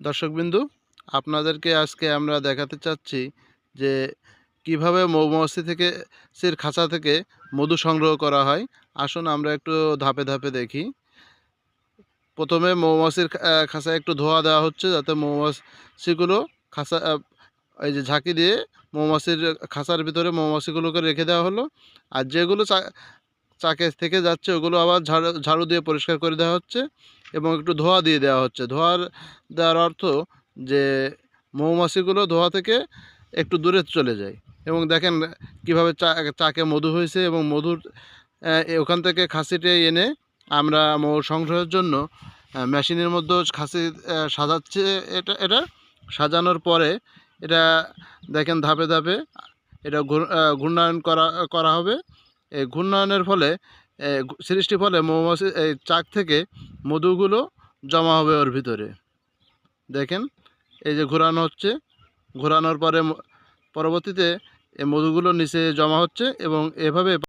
দর্শকবিন্দু, আপনাদেরকে আজকে আমরা দেখাতে চাচ্ছি যে কিভাবে মৌমাছি থেকে খাঁচা থেকে মধু সংগ্রহ করা হয়। আসুন আমরা একটু ধাপে ধাপে দেখি। প্রথমে মৌমাছির খাঁচায় একটু ধোঁয়া দেওয়া হচ্ছে, যাতে মৌমাছিগুলো খাঁচা এই যে ঝাঁকি দিয়ে মৌমাছির খাঁচার ভিতরে মৌমাছিগুলোকে রেখে দেওয়া হলো। আর যেগুলো চাকে থেকে যাচ্ছে ওগুলো আবার ঝাড়ু দিয়ে পরিষ্কার করে দেওয়া হচ্ছে এবং একটু ধোঁয়া দিয়ে দেওয়া হচ্ছে। দেওয়ার অর্থ যে মৌমাছিগুলো ধোঁয়া থেকে একটু দূরে চলে যায়। এবং দেখেন কীভাবে চাকে মধু হয়েছে, এবং মধুর ওখান থেকে খাসিটা এনে আমরা মৌ সংগ্রহের জন্য মেশিনের মধ্যে খাসি সাজাচ্ছে। এটা সাজানোর পরে এটা দেখেন ধাপে ধাপে এটা ঘূর্ণায়ন করা হবে। এই ঘূর্ণায়নের ফলে সৃষ্টির ফলে মৌমাছি এই চাক থেকে মধুগুলো জমা হবে ওর ভিতরে। দেখেন এই যে ঘোরানো হচ্ছে, ঘোরানোর পরে পরবর্তীতে এই মধুগুলো নিচে জমা হচ্ছে এবং এভাবে